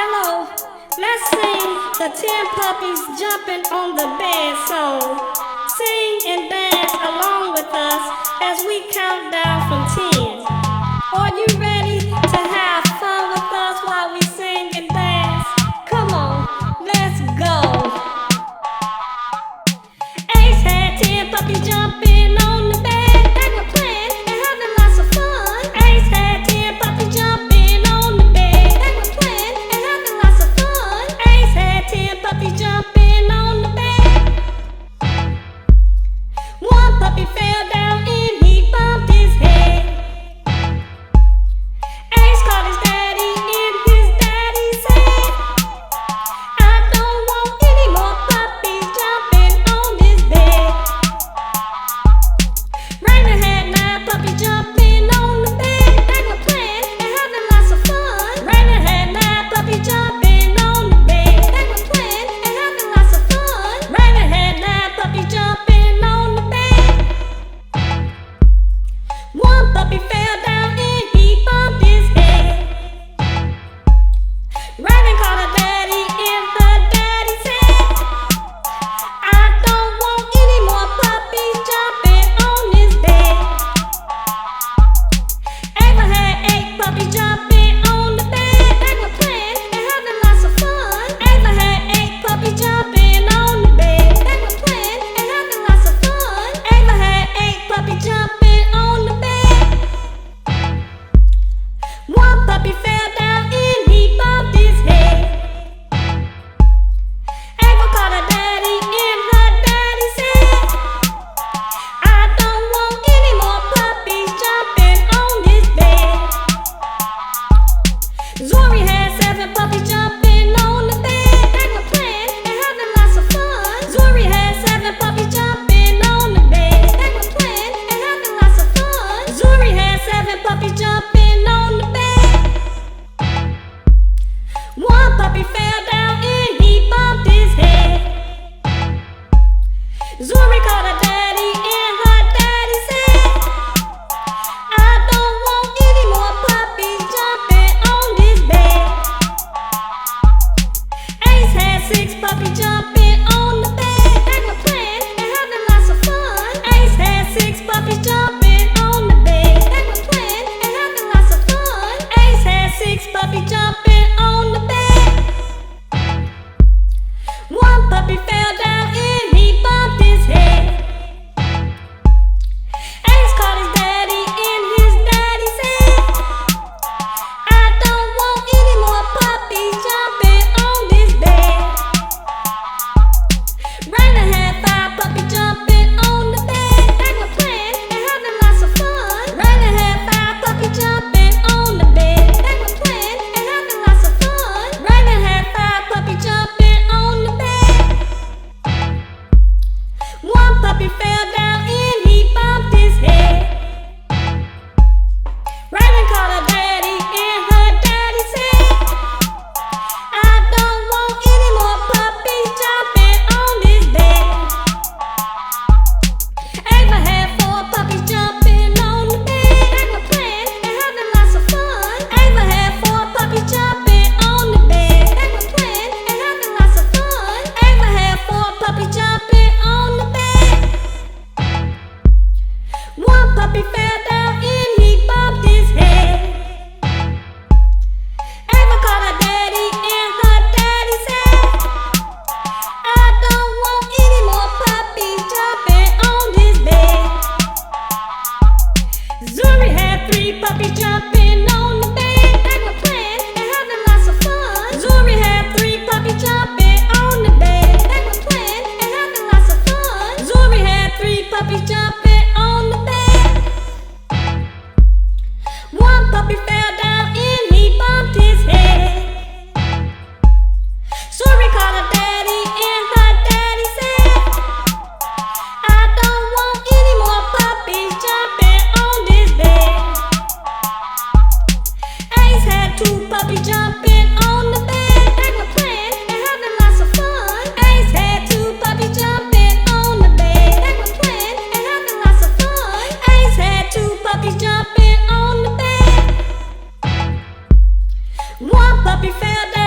Hello, let's sing the 10 puppies jumping on the bed. So sing and dance along with us as we count down from 10. Are you ready to have fun with us while we sing and dance? Come on, let's go. Ace had 10 puppies jumping on the bed. They were playing and having lots of fun. Ace had 10 puppies jumping on the bed. They were playing and having lots of fun. Ace had 10 puppies jumping on the bed. One puppy fell down and he bumped his head. Ace called his daddy and his daddy said, I don't want any more puppies jumping on this bed. Raymond had 9 puppies jumping on the bed. They were playing and having lots of fun. Raymond had 9 puppies jumping on the bed. They were playing and having lots of fun. Raymond had 9 puppies jumping on the bed. One puppy fell down and he bumped his head. Raven called her daddy and her daddy said, I don't want any more puppies jumping on this bed. Ava had 8 puppies jumping on the bed. They were playing and having lots of fun. Ava had 8 puppies jumping on the bed. They were playing and having lots of fun. Ava had 8 puppies jumping on the bed. One puppy fell down and he bumped his head. Ava called her daddy and her daddy said, I don't want any more puppies jumping on this bed. Zori had 7 puppies jumping on the bed. They were playing and having lots of fun. Zori had 7 puppies jumping on the bed. They were playing and having lots of fun. Zori had 7 puppies jumping on the bed. One puppy fell down and he bumped his head. Zori called her daddy and her daddy said, I don't want any more puppies jumping on this bed. Ace had 6 puppies jumping on the bed. They were playing and having lots of fun. Ace had 6 puppies jumping on the bed. They were playing and having lots of fun. Ace had 6 puppies jumping on the bed. One puppy fell down and he bumped his head. Ace called his daddy and his daddy said, I don't want any more puppies jumping on this bed. Raymond had 5 puppies jumping on the bed. They were playing and having lots of fun. Raymond had 5 puppies jumping on the bed. They were playing and having lots of fun. Raymond had 5 puppies jumping on the bed. One puppy fell down and he bumped his head. Raven called her daddy and her daddy said, I don't want any more puppies jumping on this bed. Ava had 4 puppies jumping on the bed. They were playing and having lots of fun. Ava had 4 puppies jumping on the bed. They were playing and having lots of fun. Ava had 4 puppies jumping on the bed. One puppy fell down and he bumped his head. Ava called her daddy and her daddy said, I don't want any more puppies jumping on this bed. Zuri had 3 puppies jumping on the bed. They were playing and having lots of fun. Zuri had 3 puppies jumping on the bed. They were playing and having lots of fun. Zuri had 3 puppies jumping on the bed. One puppy fell down and he bumped his head. Zuri called her daddy and her daddy said, I don't want any more puppies jumping on this bed. Ace had 2 puppies jumping on the bed. They were playing and having lots of fun. Ace had 2 puppies jumping on the bed. They were playing and having lots of fun. Ace had 2 puppies jumping on the bed. One puppy fell down